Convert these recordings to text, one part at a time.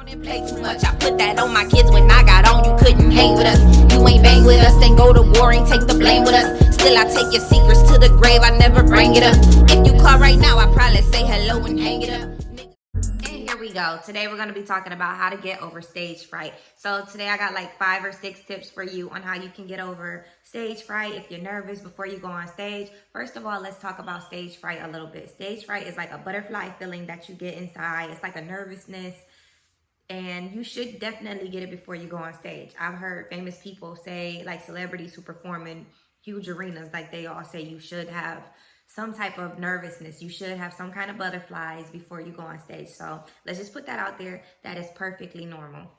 and play too much. I put that on my kids when I got on. You couldn't hang with us. You ain't bang with us, then go to war and take the blame with us. Still I take your secrets to the grave, I never bring it up. If you call right now, I probably say hello and hang it up. And here we go. Today we're going to be talking about how to get over stage fright. So today I got like 5 or 6 tips for you on how you can get over stage fright if you're nervous before you go on stage. First of all, let's talk about stage fright a little bit. Stage fright is like a butterfly feeling that you get inside. It's like a nervousness, and you should definitely get it before you go on stage. I've heard famous people say, like celebrities who perform in huge arenas, like they all say you should have some type of nervousness. You should have some kind of butterflies before you go on stage. So let's just put that out there. That is perfectly normal.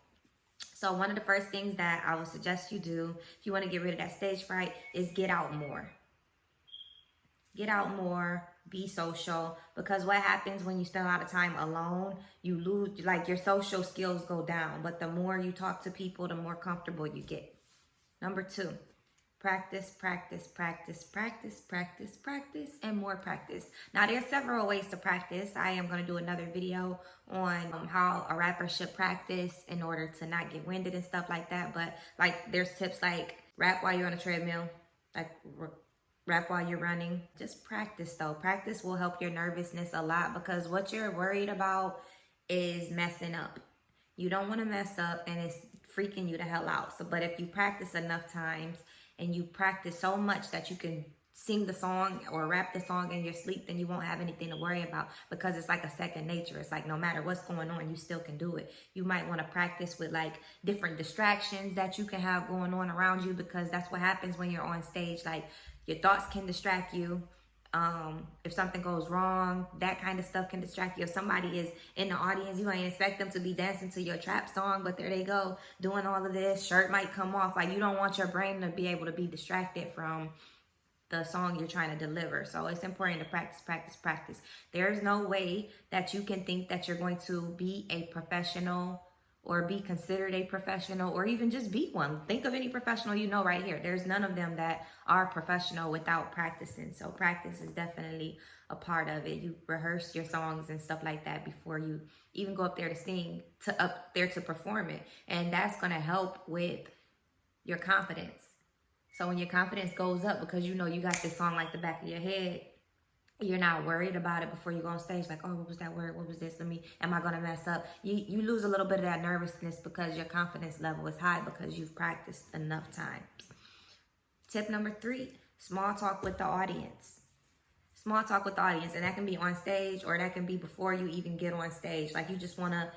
So one of the first things that I would suggest you do if you want to get rid of that stage fright is get out more. Get out more, be social, because what happens when you spend a lot of time alone, you lose, like your social skills go down. But the more you talk to people, the more comfortable you get. Number 2. Practice, practice, practice, practice, practice, practice, and more practice. Now, there's several ways to practice. I am going to do another video on how a rapper should practice in order to not get winded and stuff like that. But like, there's tips like rap while you're on a treadmill, like rap while you're running. Just practice though. Practice will help your nervousness a lot, because what you're worried about is messing up. You don't want to mess up, and it's freaking you the hell out. So, but if you practice enough times, and you practice so much that you can sing the song or rap the song in your sleep, then you won't have anything to worry about, because it's like a second nature. It's like no matter what's going on, you still can do it. You might want to practice with like different distractions that you can have going on around you, because that's what happens when you're on stage. Like your thoughts can distract you. If something goes wrong, that kind of stuff can distract you. If somebody is in the audience, you ain't expect them to be dancing to your trap song, but there they go doing all of this. Shirt might come off. Like, you don't want your brain to be able to be distracted from the song you're trying to deliver. So it's important to practice, practice, practice. There's no way that you can think that you're going to be a professional or be considered a professional, or even just be one. Think of any professional you know right here. There's none of them that are professional without practicing. So practice is definitely a part of it. You rehearse your songs and stuff like that before you even go up there to sing, up there to perform it. And that's going to help with your confidence. So when your confidence goes up, because you know you got this song like the back of your head, you're not worried about it before you go on stage. Like, oh, what was that word? What was this? Am I going to mess up? You lose a little bit of that nervousness because your confidence level is high, because you've practiced enough times. Tip number 3, small talk with the audience. Small talk with the audience. And that can be on stage, or that can be before you even get on stage. Like, you just want to,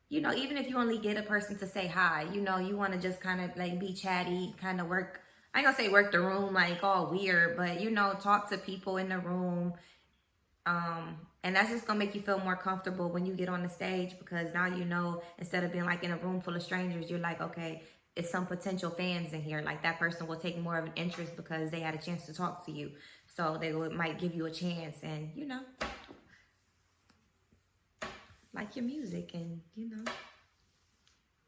you know, even if you only get a person to say hi, you know, you want to just kind of like be chatty, kind of work. I ain't gonna say work the room like all weird, but you know, talk to people in the room. And that's just gonna make you feel more comfortable when you get on the stage, because now you know, instead of being like in a room full of strangers, you're like, okay, it's some potential fans in here. Like, that person will take more of an interest because they had a chance to talk to you. So they might give you a chance, and you know, like your music, and you know,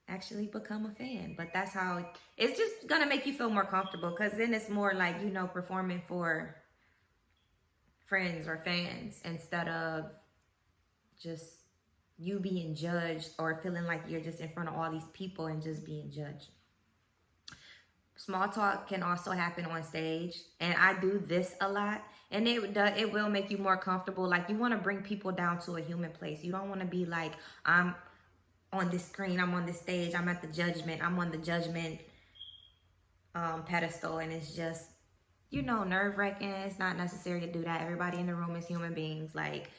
actually become a fan. But that's how it's just gonna make you feel more comfortable, because then it's more like, you know, performing for friends or fans instead of just you being judged, or feeling like you're just in front of all these people and just being judged. Small talk can also happen on stage, and I do this a lot, and it will make you more comfortable. Like, you want to bring people down to a human place. You don't want to be like, I'm on this screen, I'm on this stage, I'm at the judgment, I'm on the judgment pedestal, and it's just, you know, nerve-wracking. It's not necessary to do that. Everybody in the room is human beings. Like,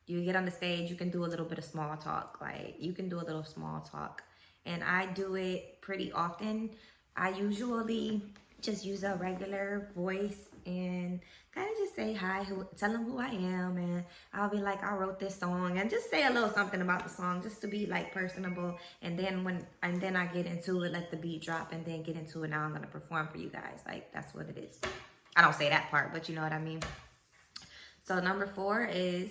you get on the stage, you can do a little bit of small talk. Like, you can do a little small talk, and I do it pretty often. I usually just use a regular voice and kind of just say hi, tell them who I am, and I'll be like, I wrote this song, and just say a little something about the song, just to be like personable. And then I get into it, let the beat drop, and then get into it. Now I'm gonna perform for you guys. Like, that's what it is. I don't say that part, but you know what I mean. So number 4 is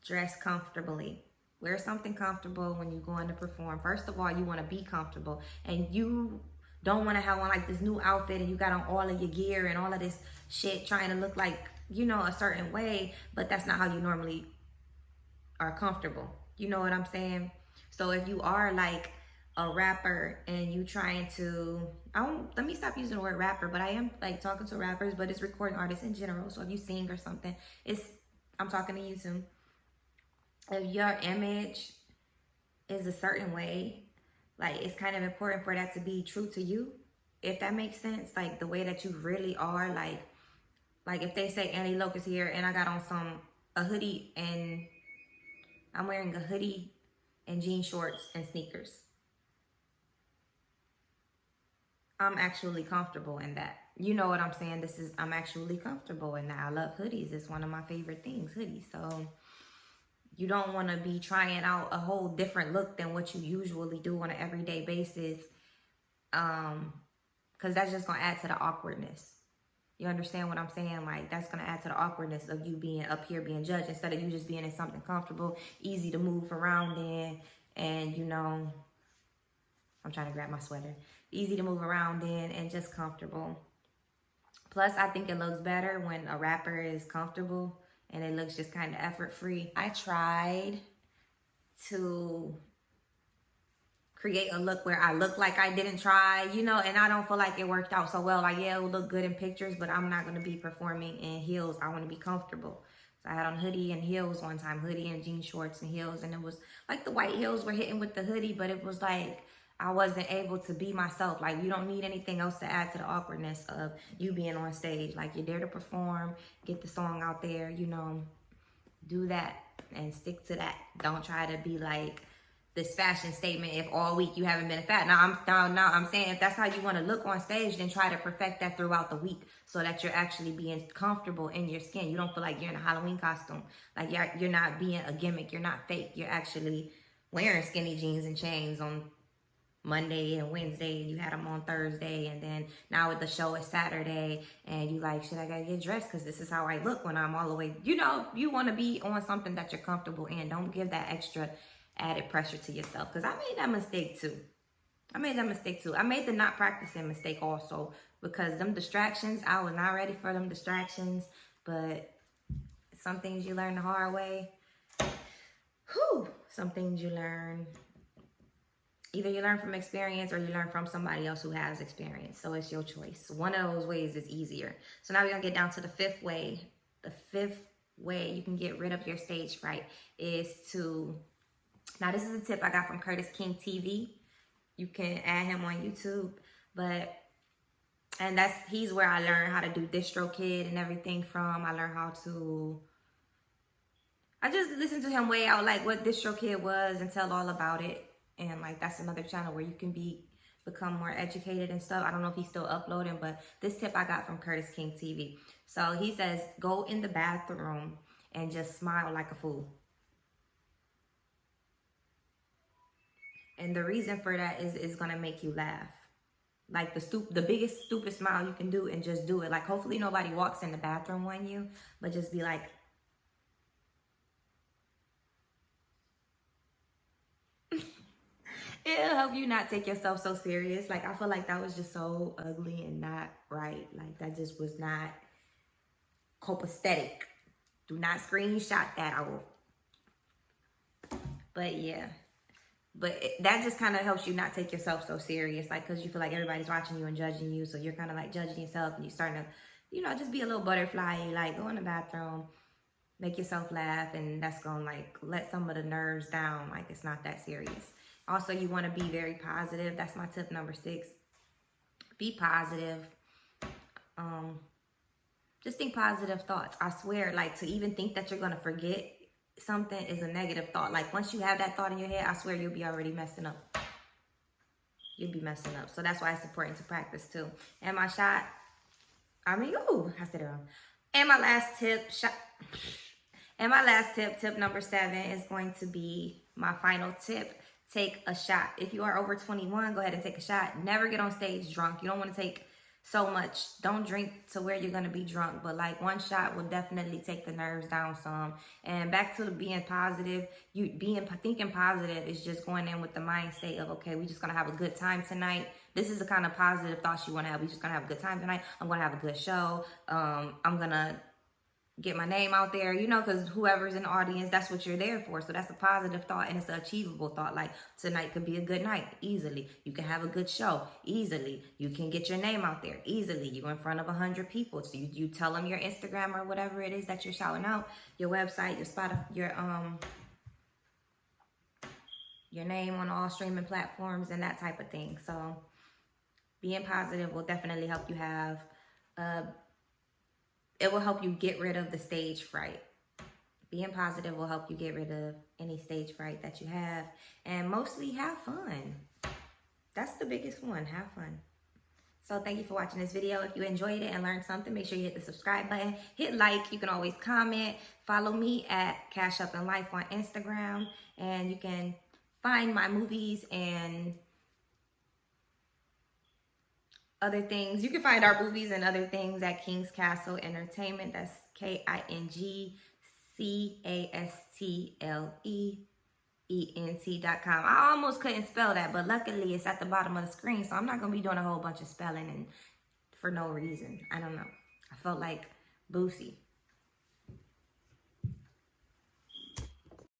dress comfortably. Wear something comfortable when you're going to perform. First of all, you want to be comfortable, and you don't want to have on like this new outfit and you got on all of your gear and all of this shit trying to look like, you know, a certain way, but that's not how you normally are comfortable. You know what I'm saying? So if you are like a rapper and you trying to, let me stop using the word rapper, but I am like talking to rappers, but it's recording artists in general. So if you sing or something, I'm talking to you too. If your image is a certain way, like it's kind of important for that to be true to you, if that makes sense. Like the way that you really are, like if they say Anni Loc is here and I got on a hoodie and I'm wearing a hoodie and jean shorts and sneakers, I'm actually comfortable in that. You know what I'm saying? I'm actually comfortable in that. I love hoodies. It's one of my favorite things, hoodies. So you don't want to be trying out a whole different look than what you usually do on an everyday basis. Because that's just going to add to the awkwardness. You understand what I'm saying? Like, that's going to add to the awkwardness of you being up here being judged instead of you just being in something comfortable, easy to move around in. And, you know, I'm trying to grab my sweater. Easy to move around in and just comfortable. Plus, I think it looks better when a rapper is comfortable and it looks just kind of effort-free. I tried to create a look where I look like I didn't try, you know, and I don't feel like it worked out so well. Like, yeah, it will look good in pictures, but I'm not going to be performing in heels. I want to be comfortable. So I had on hoodie and heels one time, hoodie and jean shorts and heels, and it was like the white heels were hitting with the hoodie, but it was like I wasn't able to be myself. Like, you don't need anything else to add to the awkwardness of you being on stage. Like, you're there to perform, get the song out there, you know, do that and stick to that. Don't try to be like this fashion statement if all week you haven't been fat. Now I'm saying if that's how you want to look on stage, then try to perfect that throughout the week so that you're actually being comfortable in your skin. You don't feel like you're in a Halloween costume. Like you're not being a gimmick. You're not fake. You're actually wearing skinny jeans and chains on Monday and Wednesday, and you had them on Thursday, and then now with the show is Saturday, and you like, shit, I gotta get dressed because this is how I look when I'm all the way, you know, you want to be on something that you're comfortable in. Don't give that extra added pressure to yourself, because I made that mistake too. I made the not practicing mistake also, because them distractions, I was not ready for them distractions, but some things you learn the hard way. Some things you learn. Either you learn from experience or you learn from somebody else who has experience. So it's your choice. One of those ways is easier. So now we're going to get down to the fifth way. The fifth way you can get rid of your stage fright is to... Now, this is a tip I got from Curtis King TV. You can add him on YouTube. And he's where I learned how to do DistroKid and everything from. I learned how to... I just listened to him weigh out like what DistroKid was and tell all about it. And like that's another channel where you can become more educated and stuff. I don't know if he's still uploading, but this tip I got from Curtis King TV. So he says, go in the bathroom and just smile like a fool. And the reason for that is it's gonna make you laugh. Like the biggest stupid smile you can do, and just do it. Like hopefully nobody walks in the bathroom on you, but just be like, it'll help you not take yourself so serious. Like, I feel like that was just so ugly and not right. Like, that just was not copacetic. Do not screenshot that. I will. But, yeah. But that just kind of helps you not take yourself so serious. Like, because you feel like everybody's watching you and judging you. So, you're kind of, like, judging yourself. And you're starting to, you know, just be a little butterfly. You like, go in the bathroom. Make yourself laugh. And that's going to, like, let some of the nerves down. Like, it's not that serious. Also, you want to be very positive. That's my tip number 6. Be positive. Just think positive thoughts. I swear, like, to even think that you're going to forget something is a negative thought. Like, once you have that thought in your head, I swear you'll be already messing up. You'll be messing up. So that's why it's important to practice, too. And my shot, I said it wrong. And my last tip, tip number 7 is going to be my final tip. Take a shot. If you are over 21, go ahead and take a shot. Never get on stage drunk. You don't want to take so much. Don't drink to where you're going to be drunk. But like one shot will definitely take the nerves down some. And back to being positive. Thinking positive is just going in with the mindset of, okay, we're just going to have a good time tonight. This is the kind of positive thoughts you want to have. We're just going to have a good time tonight. I'm going to have a good show. I'm going to get my name out there, you know, because whoever's in the audience, that's what you're there for. So that's a positive thought, and it's an achievable thought. Like, tonight could be a good night, easily. You can have a good show, easily. You can get your name out there, easily. You're in front of 100 people. So you tell them your Instagram or whatever it is that you're shouting out, your website, your Spotify, your name on all streaming platforms and that type of thing. So being positive will definitely help you have it will help you get rid of the stage fright. Being positive will help you get rid of any stage fright that you have. And mostly have fun. That's the biggest one. Have fun. So thank you for watching this video. If you enjoyed it and learned something, make sure you hit the subscribe button. Hit like. You can always comment. Follow me at Cash Up and Life on Instagram. And you can find my movies and other things. You can find our movies and other things at King's Castle Entertainment. That's KINGCASTLEENT.com. I almost couldn't spell that, but luckily it's at the bottom of the screen, so I'm not going to be doing a whole bunch of spelling and for no reason. I don't know. I felt like Boosie.